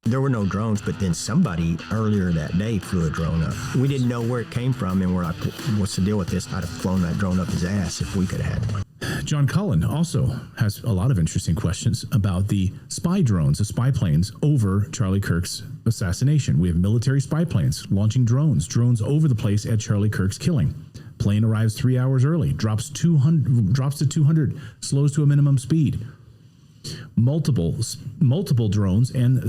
There were no drones, but then somebody earlier that day flew a drone up. We didn't know where it came from, and we're like, what's the deal with this? I'd have flown that drone up his ass if we could have had one. John Cullen also has a lot of interesting questions about the spy drones, the spy planes over Charlie Kirk's assassination. We have military spy planes launching drones over the place at Charlie Kirk's killing. Plane arrives 3 hours early, drops to 200, slows to a minimum speed. Multiple drones, and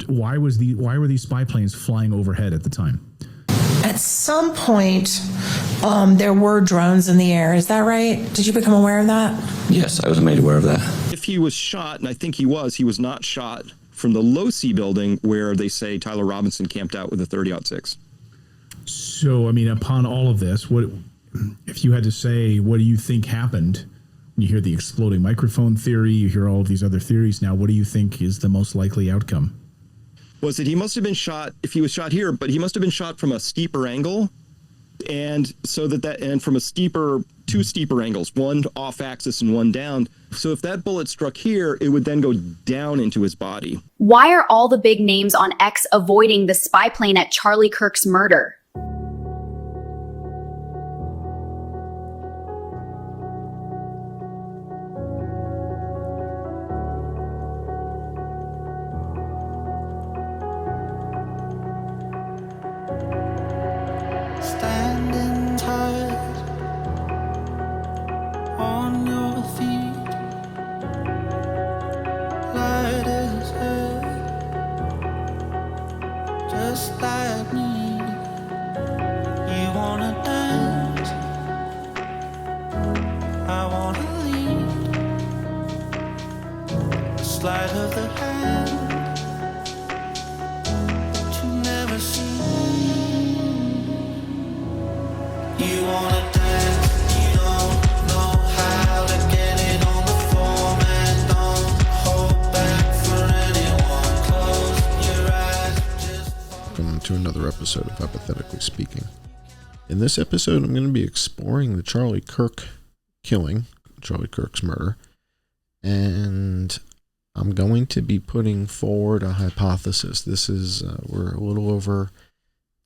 why were these spy planes flying overhead at the time? At some point, there were drones in the air. Is that right? Did you become aware of that? Yes, I was made aware of that. If he was shot, and I think he was not shot from the Losee building where they say Tyler Robinson camped out with a 30-06. So, I mean, upon all of this, what if you had to say, what do you think happened? You hear the exploding microphone theory, you hear all of these other theories. Now, what do you think is the most likely outcome? Was that he must have been shot, if he was shot here, but he must have been shot from a steeper angle, and so and from two steeper angles, one off axis and one down. So if that bullet struck here, it would then go down into his body. Why are all the big names on X avoiding the spy plane at Charlie Kirk's murder? Standing tight on your feet, light as air, just like me. You wanna dance, I wanna lead, the sleight of the hand that you never see. You wanna dance, you don't know how to get it on the floor, man. Don't hold back for anyone. Close your eyes, just welcome to another episode of Hypothetically Speaking. In this episode, I'm going to be exploring the Charlie Kirk killing, Charlie Kirk's murder, and I'm going to be putting forward a hypothesis. This is, we're a little over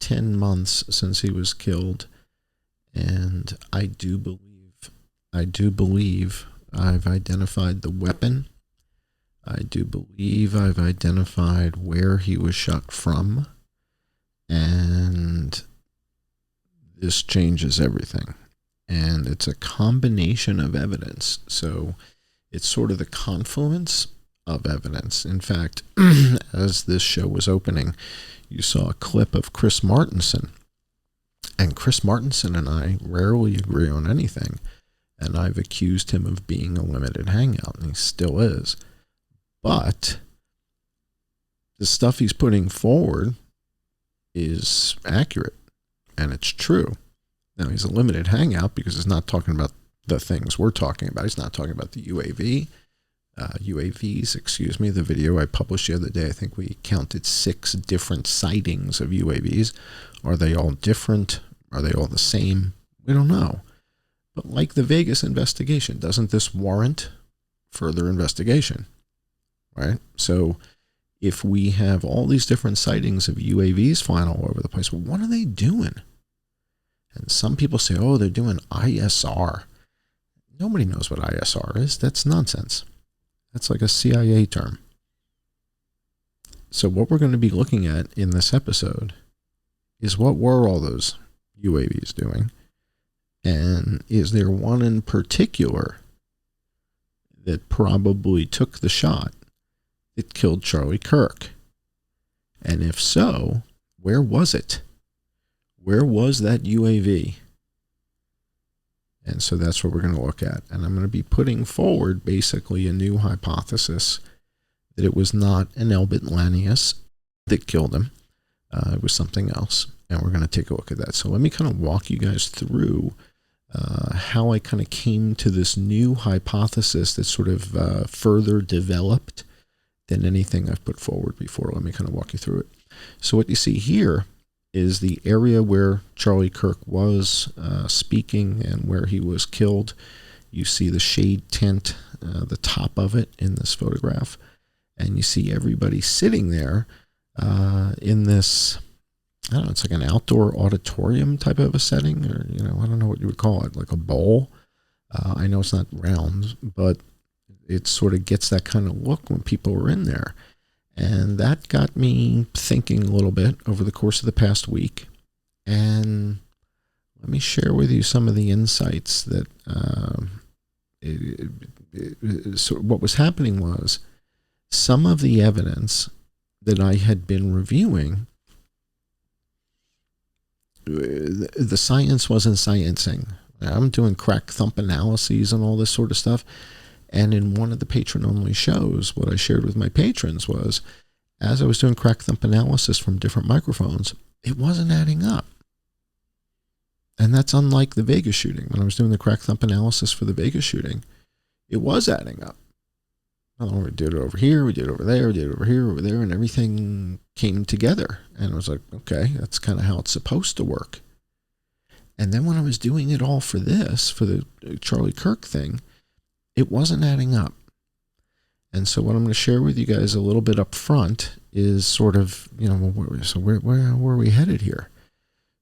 10 months since he was killed. And I do believe I've identified the weapon. I do believe I've identified where he was shot from. And this changes everything. And it's a combination of evidence. So it's sort of the confluence of evidence. In fact, as this show was opening, you saw a clip of Chris Martenson. And Chris Martenson and I rarely agree on anything, and I've accused him of being a limited hangout, and he still is. But the stuff he's putting forward is accurate, and it's true. Now, he's a limited hangout because he's not talking about the things we're talking about. He's not talking about the UAVs, the video I published the other day. I think we counted 6 different sightings of UAVs. Are they all different? Are they all the same? We don't know. But like the Vegas investigation, doesn't this warrant further investigation? Right? So if we have all these different sightings of UAVs flying all over the place, well, what are they doing? And some people say, oh, they're doing ISR. Nobody knows what ISR is. That's nonsense. That's like a CIA term. So what we're going to be looking at in this episode is, what were all those UAVs doing? And is there one in particular that probably took the shot that killed Charlie Kirk? And if so, where was it? Where was that UAV? And so that's what we're going to look at. And I'm going to be putting forward basically a new hypothesis that it was not an Elbit Lanius that killed him. It was something else. And we're going to take a look at that. So let me kind of walk you guys through how I kind of came to this new hypothesis that's sort of further developed than anything I've put forward before. Let me kind of walk you through it. So what you see here is the area where Charlie Kirk was speaking and where he was killed. You see the shade tent, the top of it in this photograph. And you see everybody sitting there in this, I don't know, it's like an outdoor auditorium type of a setting, or, you know, I don't know what you would call it, like a bowl. I know it's not round, but it sort of gets that kind of look when people were in there. And that got me thinking a little bit over the course of the past week. And let me share with you some of the insights that so what was happening was some of the evidence that I had been reviewing, the science wasn't sciencing. I'm doing crack thump analyses and all this sort of stuff. And in one of the patron-only shows, what I shared with my patrons was, as I was doing crack thump analysis from different microphones, it wasn't adding up. And that's unlike the Vegas shooting. When I was doing the crack thump analysis for the Vegas shooting, it was adding up. We did it over here, we did it over there, we did it over here, over there, and everything came together. And I was like, okay, that's kind of how it's supposed to work. And then when I was doing it all for this, for the Charlie Kirk thing, it wasn't adding up. And so what I'm going to share with you guys a little bit up front is sort of, you know, where are we headed here?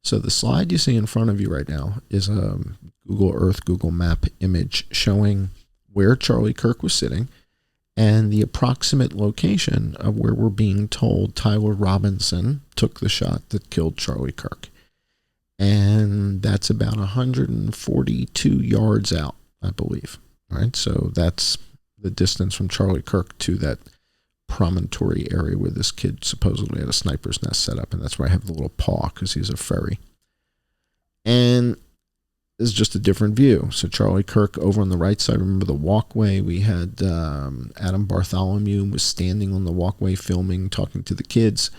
So the slide you see in front of you right now is a Google Earth, Google Map image showing where Charlie Kirk was sitting and the approximate location of where we're being told Tyler Robinson took the shot that killed Charlie Kirk. And that's about 142 yards out, I believe. All right, so that's the distance from Charlie Kirk to that promontory area where this kid supposedly had a sniper's nest set up, and that's where I have the little paw because he's a furry. And this is just a different view. So Charlie Kirk over on the right side, remember the walkway, we had Adam Bartholomew was standing on the walkway filming, talking to the kids,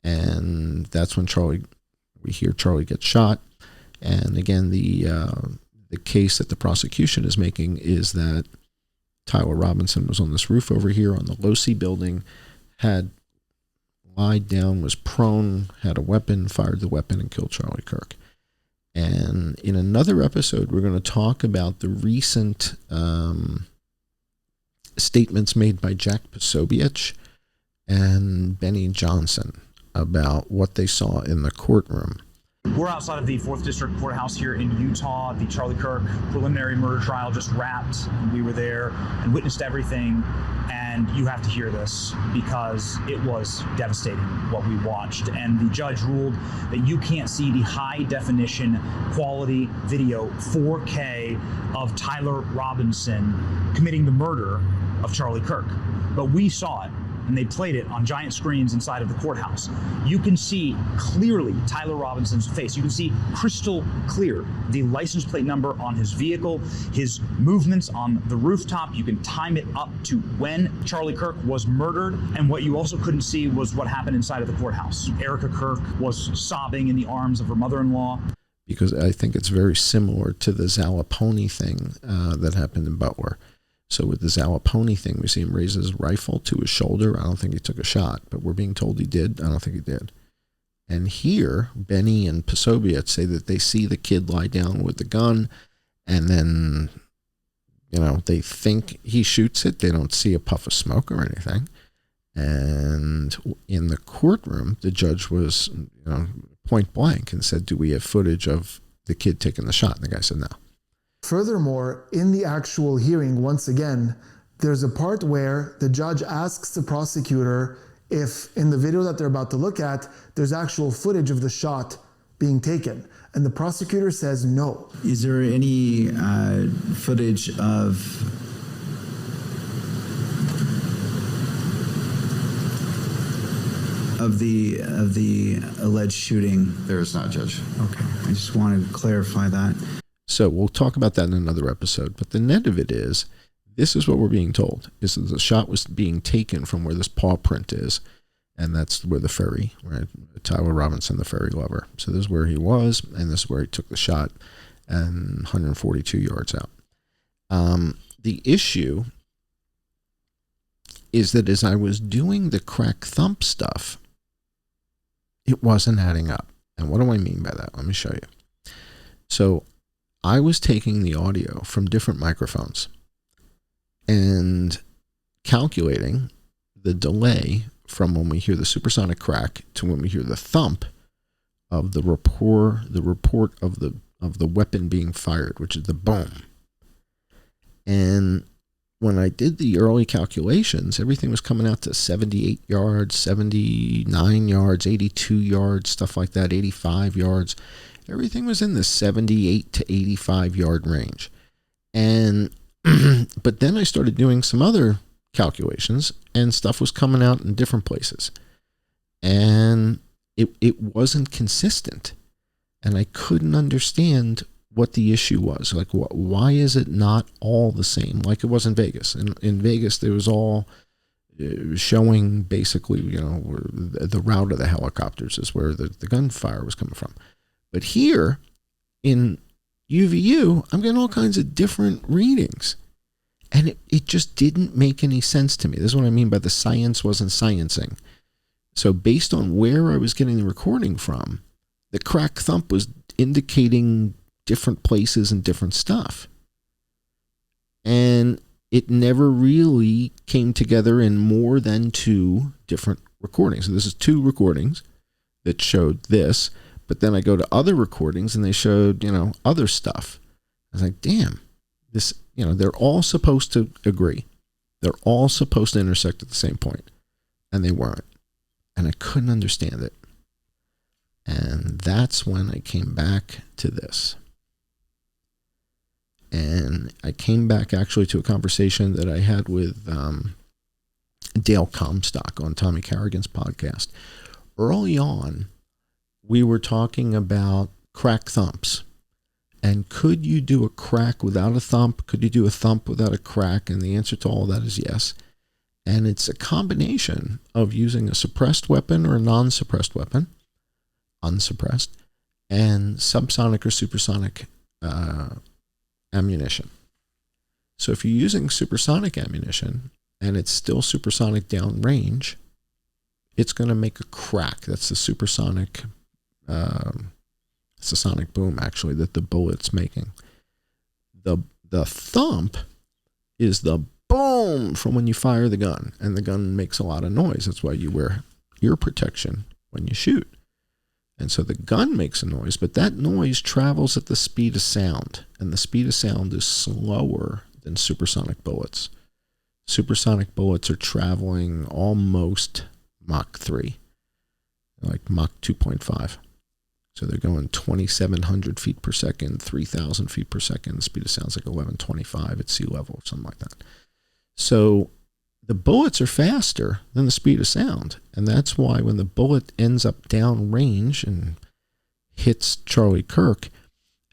and that's when we hear Charlie get shot. And again, the case that the prosecution is making is that Tyler Robinson was on this roof over here on the Losee Bldg, had lied down, was prone, had a weapon, fired the weapon, and killed Charlie Kirk. And in another episode, we're going to talk about the recent statements made by Jack Posobiec and Benny Johnson about what they saw in the courtroom. We're outside of the 4th District Courthouse here in Utah. The Charlie Kirk preliminary murder trial just wrapped. We were there and witnessed everything. And you have to hear this because it was devastating what we watched. And the judge ruled that you can't see the high definition quality video, 4K, of Tyler Robinson committing the murder of Charlie Kirk. But we saw it. And they played it on giant screens inside of the courthouse. You can see clearly Tyler Robinson's face. You can see crystal clear the license plate number on his vehicle, his movements on the rooftop. You can time it up to when Charlie Kirk was murdered. And what you also couldn't see was what happened inside of the courthouse. Erica Kirk was sobbing in the arms of her mother-in-law. Because I think it's very similar to the Zalaponi thing that happened in Butler. So with the Zalaponi thing, we see him raise his rifle to his shoulder. I don't think he took a shot, but we're being told he did. I don't think he did. And here, Benny and Posobiec say that they see the kid lie down with the gun, and then, you know, they think he shoots it. They don't see a puff of smoke or anything. And in the courtroom, the judge was, you know, point blank and said, "Do we have footage of the kid taking the shot?" And the guy said no. Furthermore, in the actual hearing, once again, there's a part where the judge asks the prosecutor if in the video that they're about to look at, there's actual footage of the shot being taken. And the prosecutor says no. Is there any footage of the alleged shooting? There is not, Judge. Okay, I just wanted to clarify that. So we'll talk about that in another episode. But the net of it is, this is what we're being told, is that the shot was being taken from where this paw print is. And that's where the furry, right? Tyler Robinson, the furry lover. So this is where he was, and this is where he took the shot, and 142 yards out. The issue is that as I was doing the crack thump stuff, it wasn't adding up. And what do I mean by that? Let me show you. So I was taking the audio from different microphones and calculating the delay from when we hear the supersonic crack to when we hear the thump of the report of the weapon being fired, which is the boom. And when I did the early calculations, everything was coming out to 78 yards, 79 yards, 82 yards, stuff like that, 85 yards. Everything was in the 78 to 85 yard range. And but then I started doing some other calculations, and stuff was coming out in different places. And it wasn't consistent. And I couldn't understand what the issue was. Like, why is it not all the same like it was in Vegas? In Vegas, there was all showing basically, where the route of the helicopters is where the gunfire was coming from. But here in UVU, I'm getting all kinds of different readings. And it just didn't make any sense to me. This is what I mean by the science wasn't sciencing. So based on where I was getting the recording from, the crack thump was indicating different places and different stuff. And it never really came together in more than 2 different recordings. So this is 2 recordings that showed this, but then I go to other recordings and they showed, other stuff. I was like, damn, this, they're all supposed to agree. They're all supposed to intersect at the same point, and they weren't. And I couldn't understand it. And that's when I came back to this. And I came back actually to a conversation that I had with Dale Comstock on Tommy Carrigan's podcast. Early on, we were talking about crack thumps. And could you do a crack without a thump? Could you do a thump without a crack? And the answer to all that is yes. And it's a combination of using a suppressed weapon or a non-suppressed weapon, unsuppressed, and subsonic or supersonic ammunition. So if you're using supersonic ammunition and it's still supersonic downrange, it's going to make a crack. That's the supersonic, it's a sonic boom actually that the bullet's making. The thump is the boom from when you fire the gun, and the gun makes a lot of noise. That's why you wear ear protection when you shoot. And so the gun makes a noise, but that noise travels at the speed of sound, and the speed of sound is slower than supersonic bullets. Supersonic bullets are traveling almost Mach 3, like Mach 2.5. So they're going 2,700 feet per second, 3,000 feet per second. The speed of sound is like 1125 at sea level, something like that. So the bullets are faster than the speed of sound. And that's why when the bullet ends up downrange and hits Charlie Kirk,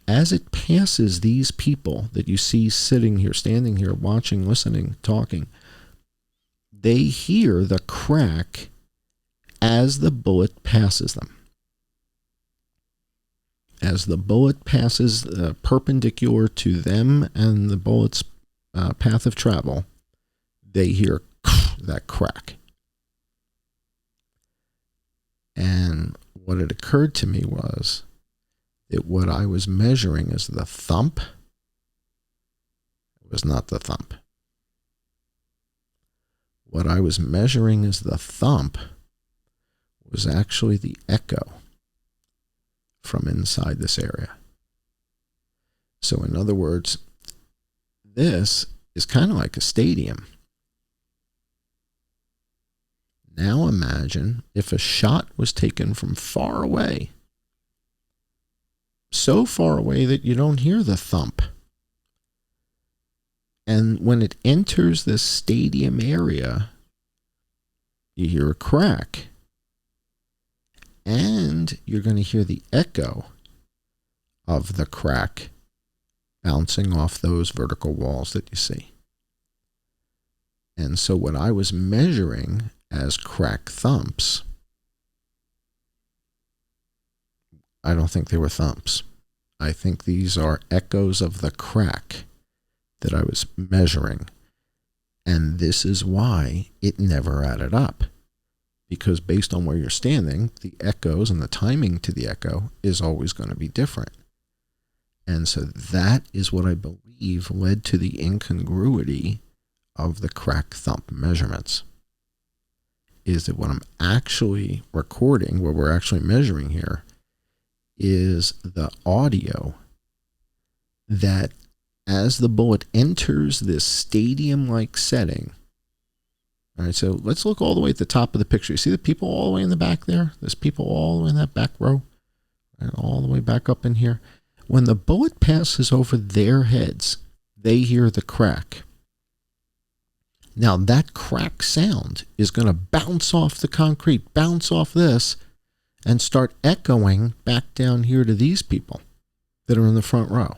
as it passes these people that you see sitting here, standing here, watching, listening, talking, they hear the crack as the bullet passes them. As the bullet passes perpendicular to them and the bullet's path of travel, they hear that crack. And what had occurred to me was that what I was measuring as the thump was not the thump. What I was measuring as the thump was actually the echo from inside this area. So in other words, this is kind of like a stadium. Now imagine if a shot was taken from far away, so far away that you don't hear the thump. And when it enters this stadium area, you hear a crack. And you're going to hear the echo of the crack bouncing off those vertical walls that you see. And so what I was measuring as crack thumps, I don't think they were thumps. I think these are echoes of the crack that I was measuring. And this is why it never added up. Because based on where you're standing, the echoes and the timing to the echo is always going to be different. And so that is what I believe led to the incongruity of the crack thump measurements. is that what I'm actually recording, what we're actually measuring here, is the audio that as the bullet enters this stadium-like setting. All right, so let's look all the way at the top of the picture. You see the people all the way in the back there? There's people all the way in that back row, and all the way back up in here. When the bullet passes over their heads, they hear the crack. Now that crack sound is going to bounce off the concrete, bounce off this, and start echoing back down here to these people that are in the front row.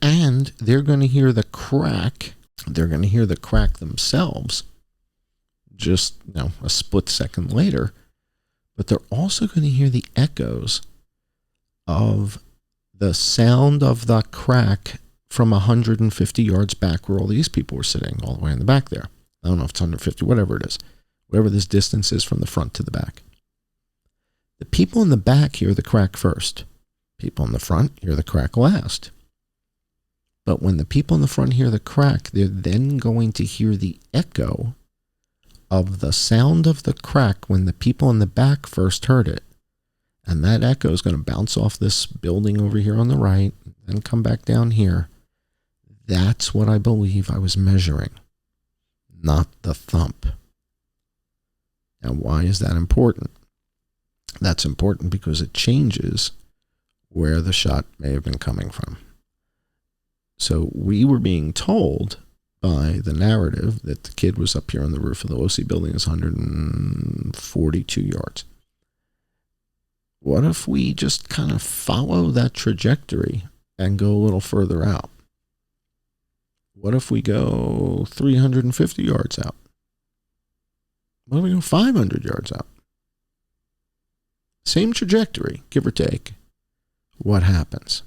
And they're going to hear the crack. They're going to hear the crack themselves just, a split second later. But they're also going to hear the echoes of the sound of the crack from 150 yards back where all these people were sitting, all the way in the back there. I don't know if it's 150, whatever it is. Whatever this distance is from the front to the back. The people in the back hear the crack first. People in the front hear the crack last. But when the people in the front hear the crack, they're then going to hear the echo of the sound of the crack when the people in the back first heard it. And that echo is going to bounce off this building over here on the right and come back down here. That's what I believe I was measuring, not the thump. Now, why is that important? That's important because it changes where the shot may have been coming from. So we were being told by the narrative that the kid was up here on the roof of the Losee Bldg is 142 yards. What if we just kind of follow that trajectory and go a little further out? What if we go 350 yards out? What if we go 500 yards out? Same trajectory, give or take. What happens?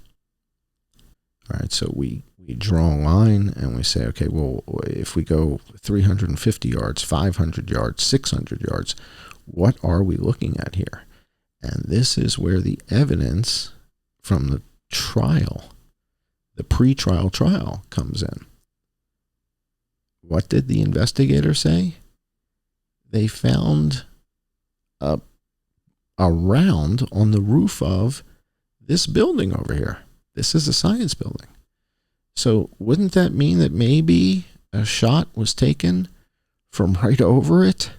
All right, so we draw a line and we say, okay, well, if we go 350 yards, 500 yards, 600 yards, what are we looking at here? And this is where the evidence from the trial, the pre-trial trial, comes in. What did the investigator say? They found a round on the roof of this building over here. This is a Science Bldg. So wouldn't that mean that maybe a shot was taken from right over it?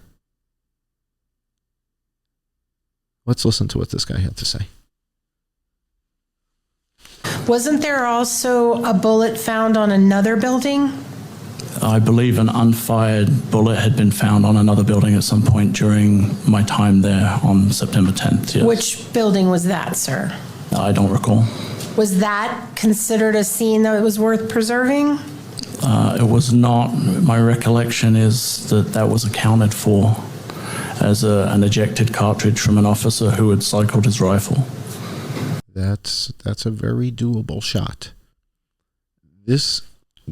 Let's listen to what this guy had to say. Wasn't there also a bullet found on another building? I believe an unfired bullet had been found on another building at some point during my time there on September 10th. Yes. Which building was that, sir? I don't recall. Was that considered a scene that was worth preserving? It was not. My recollection is that was accounted for as an ejected cartridge from an officer who had cycled his rifle. That's a very doable shot. This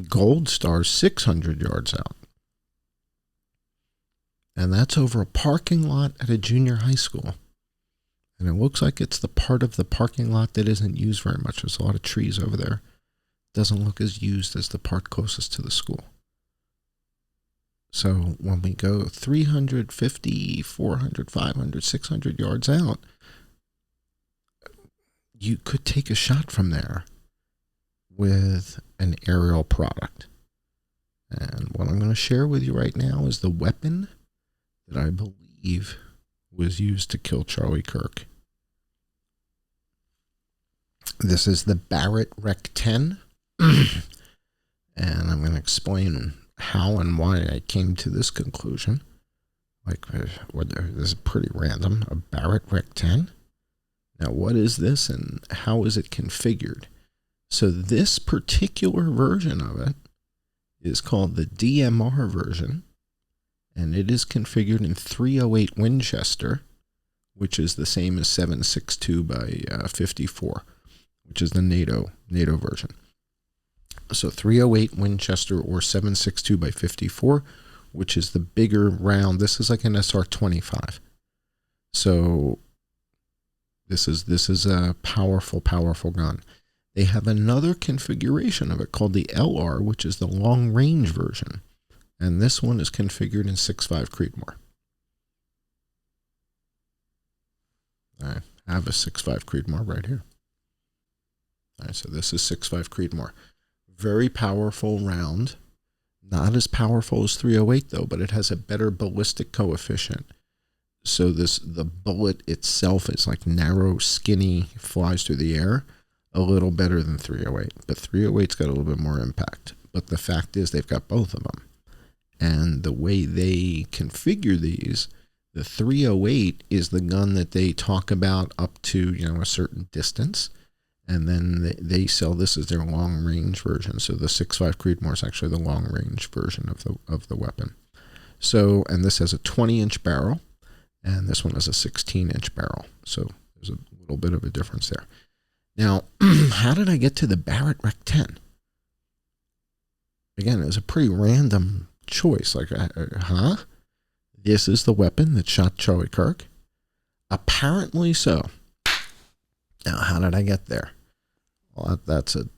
Gold Star's 600 yards out. And that's over a parking lot at a junior high school. And it looks like it's the part of the parking lot that isn't used very much. There's a lot of trees over there. Doesn't look as used as the part closest to the school. So when we go 350, 400, 500, 600 yards out, you could take a shot from there with an aerial product. And what I'm going to share with you right now is the weapon that I believe was used to kill Charlie Kirk. This is the Barrett Rec 10. And I'm going to explain how and why I came to this conclusion. This is pretty random. A Barrett Rec 10. Now, what is this and how is it configured? So this particular version of it is called the DMR version, and it is configured in 308 Winchester, which is the same as 7.62 by 54, which is the NATO version. So 308 Winchester or 7.62 by 54, which is the bigger round. This is like an SR-25. So this is a powerful gun. They have another configuration of it called the LR, which is the long range version. And this one is configured in 6.5 Creedmoor. have a 6.5 Creedmoor right here. All right, so this is 6.5 Creedmoor. Very powerful round. Not as powerful as 308 though, but it has a better ballistic coefficient. So the bullet itself is like narrow, skinny, flies through the air, a little better than 308. But 308's got a little bit more impact. But the fact is they've got both of them. And the way they configure these, the 308 is the gun that they talk about up to, a certain distance. And then they sell this as their long range version. So the 6.5 Creedmoor is actually the long range version of the weapon. So, and this has a 20-inch barrel, and this one has a 16-inch barrel. So there's a little bit of a difference there. Now, how did I get to the Barrett Rec 10? Again, it was a pretty random choice. Like, this is the weapon that shot Charlie Kirk? Apparently so. Now, how did I get there? Well, that's a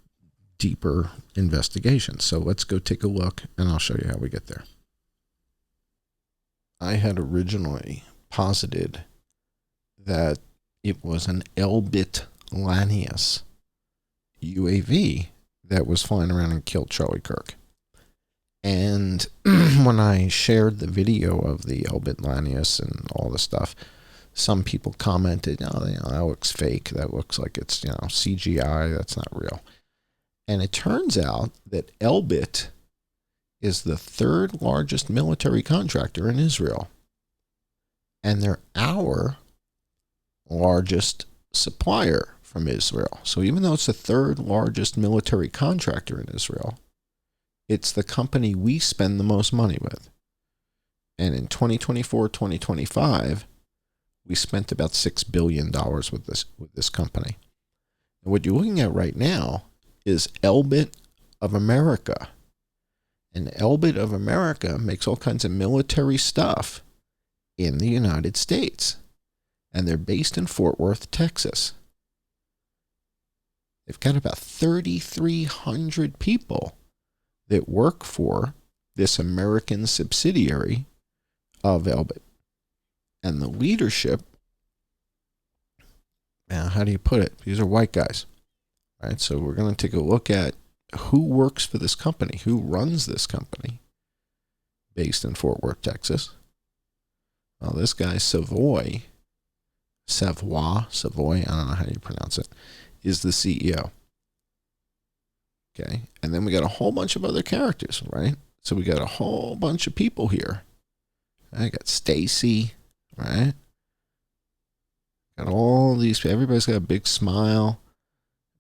deeper investigation. So let's go take a look, and I'll show you how we get there. I had originally posited that it was an Elbit Lanius UAV that was flying around and killed Charlie Kirk. And when I shared the video of the Elbit Lanius and all the stuff, some people commented, that looks fake. That looks like it's, CGI. That's not real. And it turns out that Elbit is the third largest military contractor in Israel. And they're our largest supplier from Israel. So even though it's the third largest military contractor in Israel, it's the company we spend the most money with. And in 2024, 2025, we spent about $6 billion with this company. And what you're looking at right now is Elbit of America. And Elbit of America makes all kinds of military stuff in the United States. And they're based in Fort Worth, Texas. They've got about 3,300 people that work for this American subsidiary of Elbit. And the leadership, now how do you put it? These are white guys. All right, so we're going to take a look at who works for this company, who runs this company, based in Fort Worth, Texas. Well, this guy, Savoy, I don't know how you pronounce it, is the CEO. Okay, and then we got a whole bunch of other characters, right? So we got a whole bunch of people here. I got Stacy, right? Got all these, everybody's got a big smile,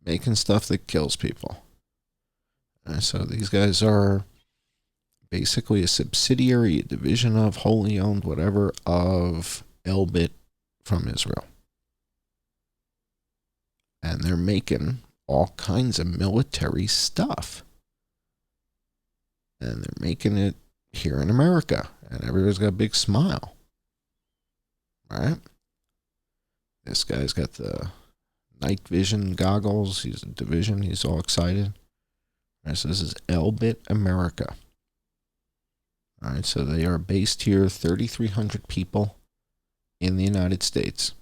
making stuff that kills people. All right, so these guys are basically a subsidiary, a division of, wholly owned, whatever, of Elbit from Israel. And they're making all kinds of military stuff. And they're making it here in America. And everybody's got a big smile. All right? This guy's got the night vision goggles. He's a division. He's all excited. All right, so this is Elbit America. All right, so they are based here, 3,300 people in the United States.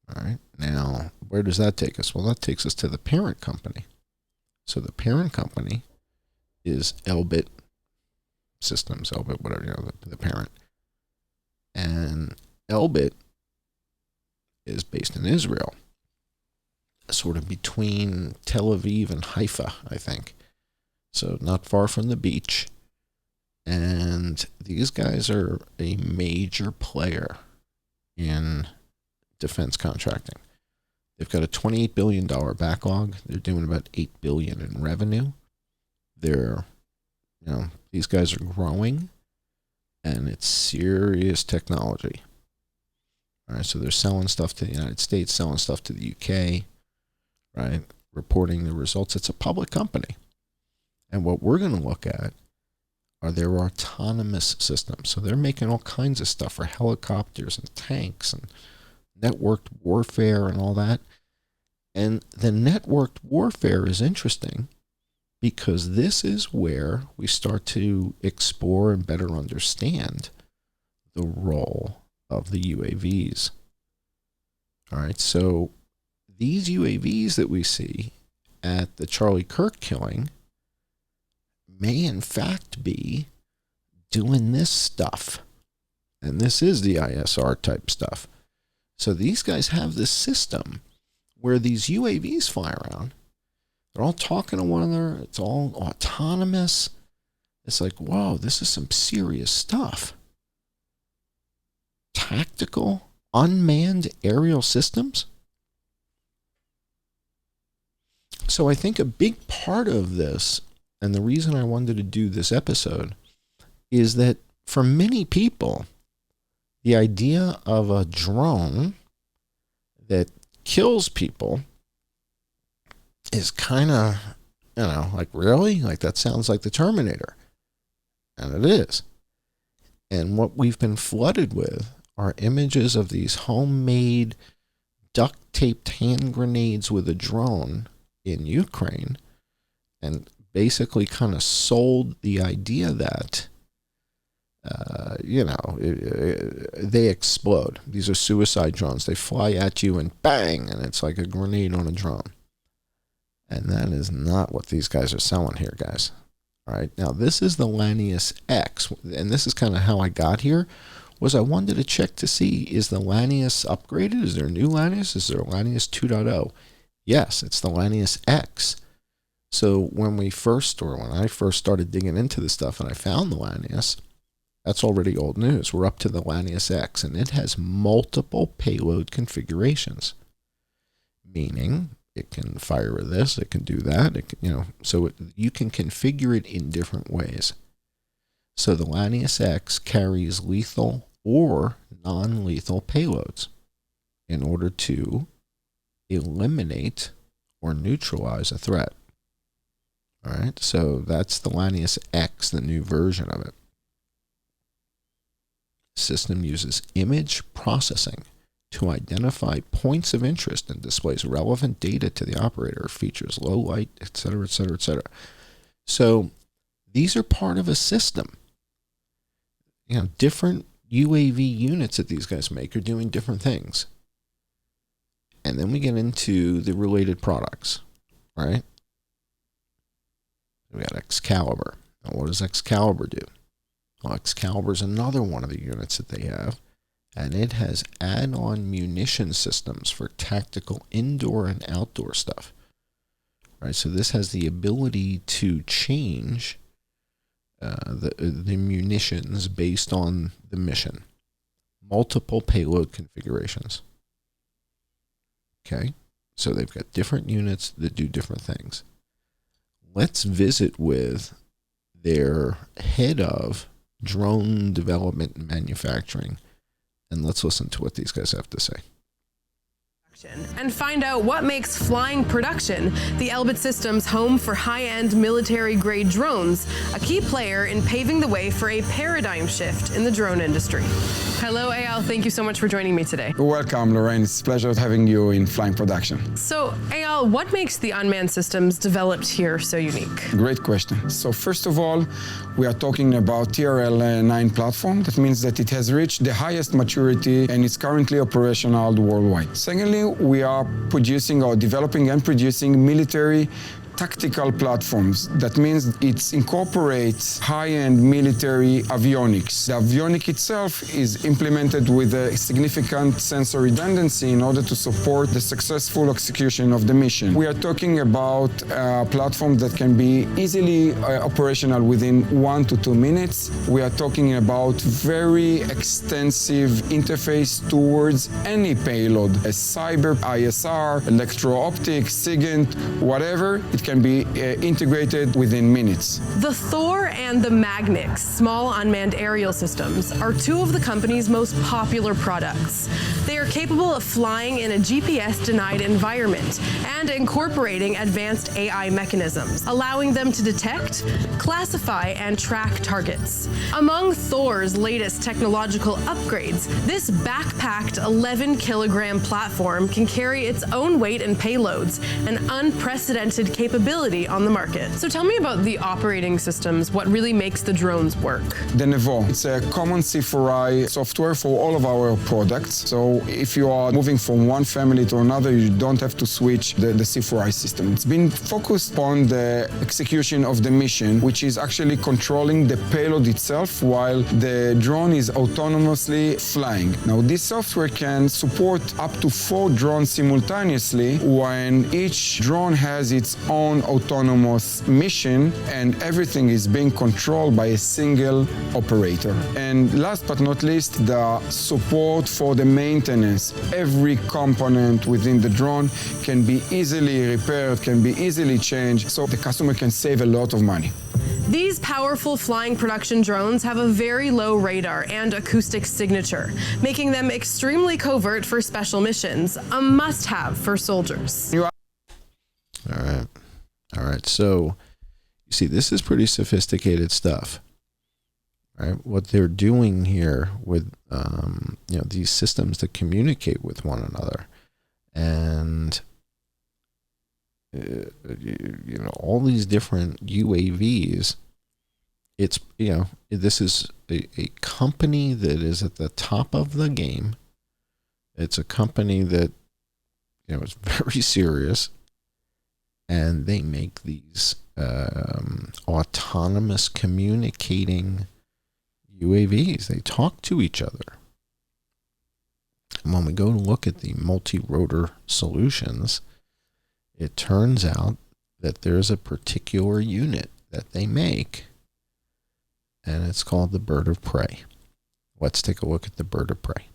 All right, now, where does that take us? Well, that takes us to the parent company. So the parent company is Elbit Systems, Elbit, whatever, the parent. And Elbit is based in Israel, sort of between Tel Aviv and Haifa, I think. So not far from the beach. And these guys are a major player in defense contracting. They've got a $28 billion backlog. They're doing about $8 billion in revenue. They're, these guys are growing, and it's serious technology. All right, so they're selling stuff to the United States, selling stuff to the UK, right? Reporting the results. It's a public company. And what we're going to look at are their autonomous systems. So they're making all kinds of stuff for helicopters and tanks and networked warfare and all that. And the networked warfare is interesting because this is where we start to explore and better understand the role of the UAVs. All right, so these UAVs that we see at the Charlie Kirk killing may in fact be doing this stuff. And this is the ISR type stuff. So these guys have this system where these UAVs fly around. They're all talking to one another. It's all autonomous. It's like, whoa, this is some serious stuff. Tactical, unmanned aerial systems. So I think a big part of this, and the reason I wanted to do this episode, is that for many people, the idea of a drone that kills people is kind of, like, really? Like, that sounds like the Terminator. And it is. And what we've been flooded with are images of these homemade duct-taped hand grenades with a drone in Ukraine, and basically kind of sold the idea that, they explode. These are suicide drones. They fly at you and bang, and it's like a grenade on a drone. And that is not what these guys are selling here, guys. All right. Now, this is the Lanius X, and this is kind of how I got here, was I wanted to check to see, is the Lanius upgraded? Is there a new Lanius? Is there a Lanius 2.0? Yes, it's the Lanius X. So when I first started digging into this stuff and I found the Lanius, that's already old news. We're up to the Lanius X, and it has multiple payload configurations, meaning it can fire with this, it can do that, you can configure it in different ways. So the Lanius X carries lethal or non-lethal payloads in order to eliminate or neutralize a threat. All right, so that's the Lanius X, the new version of it. The system uses image processing to identify points of interest and displays relevant data to the operator, features low light, etc., etc., etc. So these are part of a system. Different UAV units that these guys make are doing different things. And then we get into the related products, right? We got Excalibur. Now, what does Excalibur do? Well, Excalibur is another one of the units that they have, and it has add-on munition systems for tactical indoor and outdoor stuff. All right, so this has the ability to change the munitions based on the mission. Multiple payload configurations. Okay, so they've got different units that do different things. Let's visit with their head of drone development and manufacturing, and let's listen to what these guys have to say. And find out what makes flying production the Bldg Systems home for high-end military-grade drones, a key player in paving the way for a paradigm shift in the drone industry. Hello, Eyal. Thank you so much for joining me today. You're welcome, Lorraine. It's a pleasure having you in flying production. So, Eyal, what makes the unmanned systems developed here so unique? Great question. So first of all, we are talking about TRL-9 platform. That means that it has reached the highest maturity and it's currently operational worldwide. Secondly, we are producing or developing and producing military tactical platforms. That means it incorporates high-end military avionics. The avionic itself is implemented with a significant sensor redundancy in order to support the successful execution of the mission. We are talking about a platform that can be easily operational within 1 to 2 minutes. We are talking about very extensive interface towards any payload, a cyber, ISR, electro-optics, SIGINT, whatever. It can be integrated within minutes. The Thor and the Magnix small unmanned aerial systems are two of the company's most popular products. They are capable of flying in a GPS-denied environment and incorporating advanced AI mechanisms, allowing them to detect, classify, and track targets. Among Thor's latest technological upgrades, this backpacked 11-kilogram platform can carry its own weight and payloads, an unprecedented capability capability on the market. So tell me about the operating systems, what really makes the drones work. The Nevo, it's a common C4I software for all of our products. So if you are moving from one family to another, you don't have to switch the C4I system. It's been focused on the execution of the mission, which is actually controlling the payload itself while the drone is autonomously flying. Now, this software can support up to 4 drones simultaneously when each drone has its own autonomous mission and everything is being controlled by a single operator. And last but not least, the support for the maintenance. Every component within the drone can be easily repaired, can be easily changed, so the customer can save a lot of money. These powerful flying production drones have a very low radar and acoustic signature, making them extremely covert for special missions, a must-have for soldiers. All right. So you see, this is pretty sophisticated stuff, right? What they're doing here with, these systems that communicate with one another, and all these different UAVs. It's, this is a company that is at the top of the game. It's a company that, is very serious, and they make these autonomous communicating UAVs. They talk to each other. And when we go to look at the multi-rotor solutions, it turns out that there's a particular unit that they make, and it's called the bird of prey. Let's take a look at the bird of prey.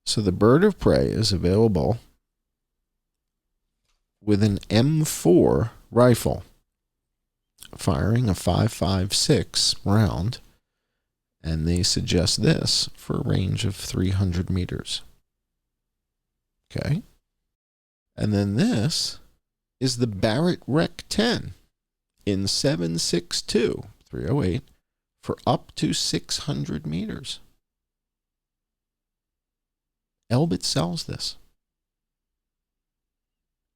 So the bird of prey is available with an M4 rifle, firing a 5.56 round, and they suggest this for a range of 300 meters. Okay. And then this is the Barrett Rec 10 in 7.62, 308, for up to 600 meters. Elbit sells this.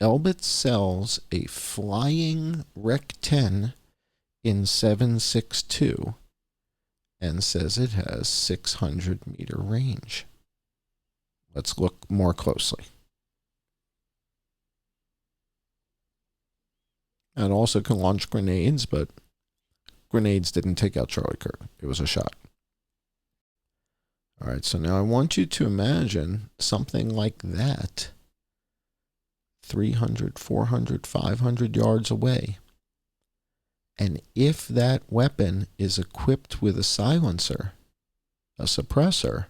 Elbit sells a flying Rec 10 in 7.62 and says it has 600 meter range. Let's look more closely. It also can launch grenades, but grenades didn't take out Charlie Kirk. It was a shot. All right, so now I want you to imagine something like that 300, 400, 500 yards away. And if that weapon is equipped with a silencer, a suppressor,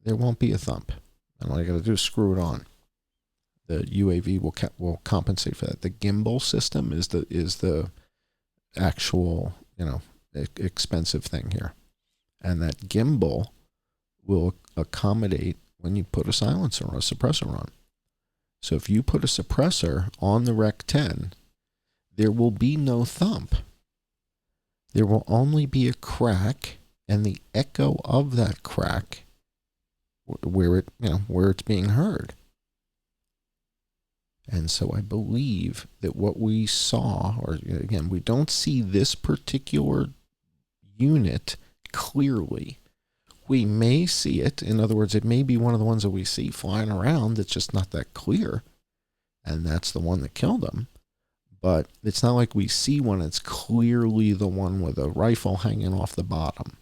there won't be a thump. And all you got to do is screw it on. The UAV will compensate for that. The gimbal system is the actual, expensive thing here. And that gimbal will accommodate when you put a silencer or a suppressor on. So if you put a suppressor on the Rec 10, there will be no thump. There will only be a crack and the echo of that crack where it's being heard. And so I believe that what we saw, or again, we don't see this particular unit clearly. We may see it. In other words, it may be one of the ones that we see flying around that's just not that clear. And that's the one that killed him. But it's not like we see one that's clearly the one with a rifle hanging off the bottom.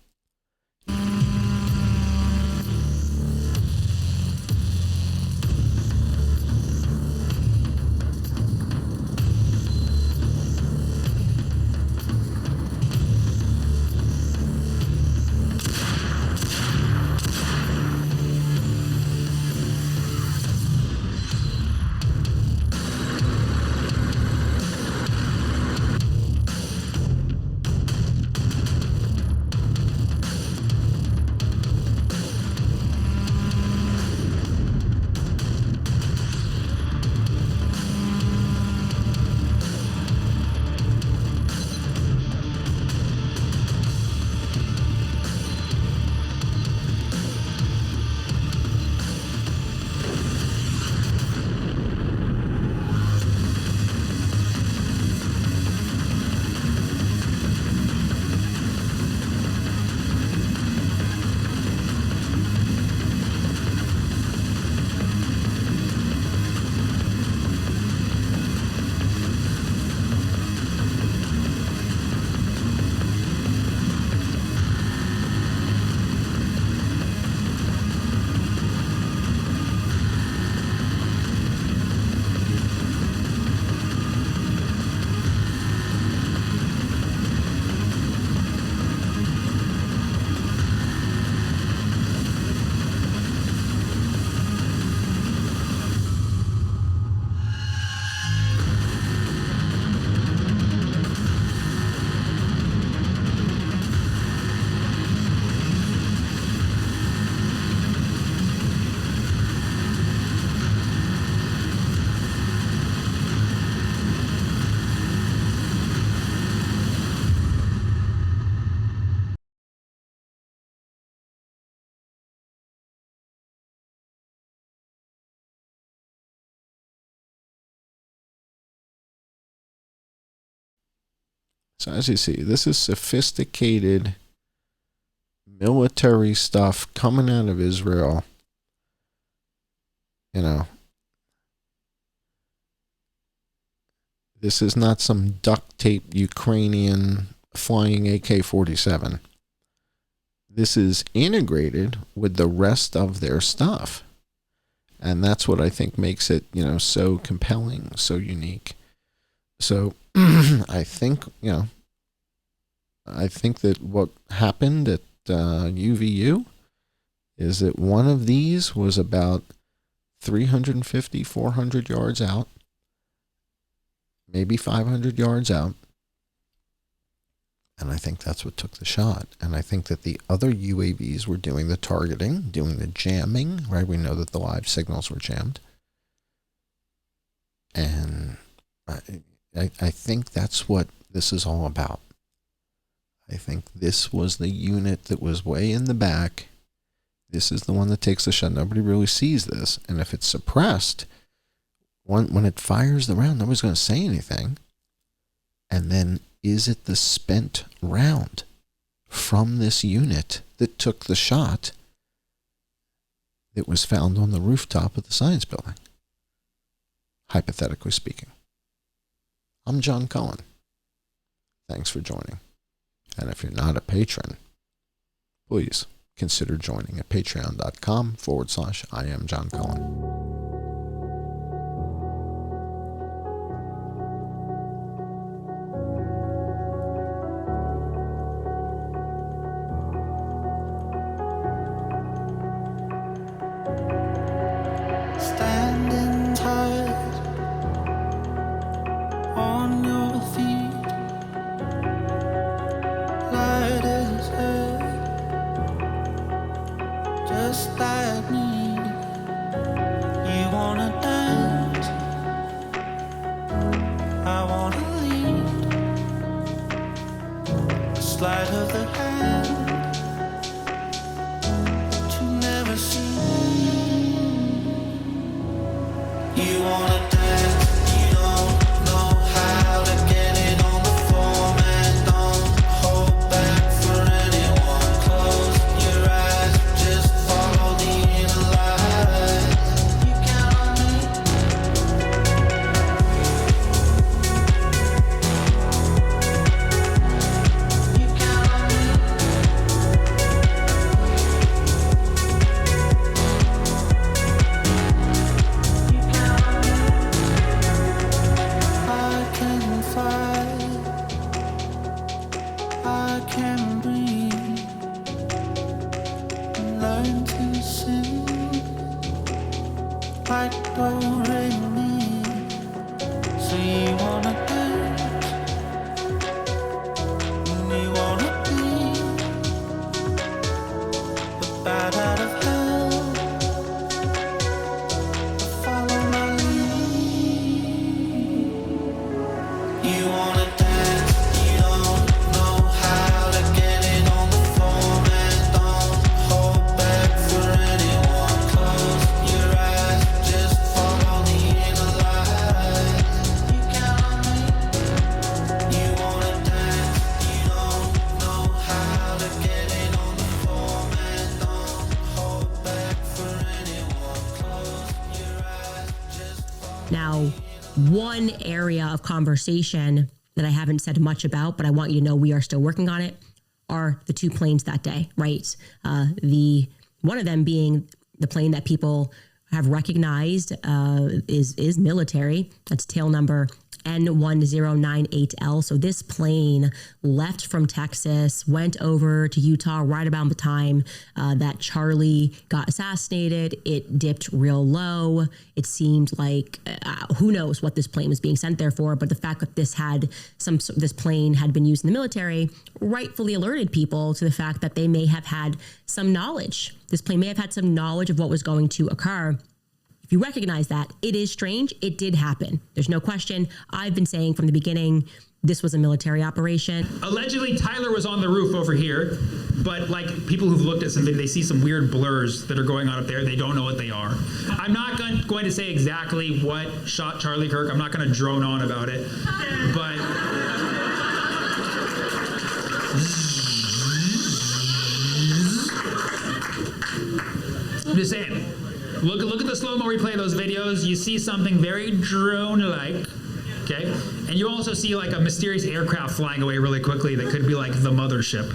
So as you see, this is sophisticated military stuff coming out of Israel. You know, this is not some duct tape Ukrainian flying AK-47. This is integrated with the rest of their stuff. And that's what I think makes it, you know, so compelling, so unique. So I think, you know, I think that what happened at UVU is that one of these was about 350, 400 yards out, maybe 500 yards out. And I think that's what took the shot. And I think that the other UAVs were doing the targeting, doing the jamming, right? We know that the live signals were jammed. And I think that's what this is all about. I think this was the unit that was way in the back. This is the one that takes the shot. Nobody really sees this. And if it's suppressed, when it fires the round, nobody's going to say anything. And then, is it the spent round from this unit that took the shot that was found on the rooftop of the Science Bldg? Hypothetically speaking. I'm John Cullen. Thanks for joining. And if you're not a patron, please consider joining at patreon.com/I am John Cullen. Standing tight on your feet, light is here, just like me. You wanna dance, I wanna lead. A sleight of the hand that you never see. You wanna dance, you don't know how to get it on the floor, man. Don't hold back for anyone. Close your eyes, just follow the inner light. You count on me. You count on me. I can fly, I can breathe, learn to sing like do-re-mi. So you wanna dance, you wanna be the bat out of hell, follow my lead. You wanna dance, you don't know how to get it on the floor, man. Don't hold back for anyone. Close your eyes, just follow the inner light. You count on me. You wanna dance, you don't know how to get it on the floor, man. Don't hold back for anyone. Close your eyes, just follow. Now, one area of conversation that I haven't said much about, but I want you to know we are still working on it, are the two planes that day, right? One of them being the plane that people have recognized is military. That's tail number N1098L. So this plane left from Texas, went over to Utah right about the time that Charlie got assassinated. It dipped real low. It seemed like who knows what this plane was being sent there for, but the fact that this plane had been used in the military rightfully alerted people to the fact that they may have had some knowledge. This plane may have had some knowledge of what was going to occur. If you recognize that, it is strange. It did happen. There's no question. I've been saying from the beginning, this was a military operation. Allegedly, Tyler was on the roof over here, but like people who've looked at some video, they see some weird blurs that are going on up there. They don't know what they are. I'm not going to say exactly what shot Charlie Kirk. I'm not going to drone on about it, but just saying. Look at the slow-mo replay of those videos. You see something very drone-like, okay? And you also see like a mysterious aircraft flying away really quickly that could be like the mothership.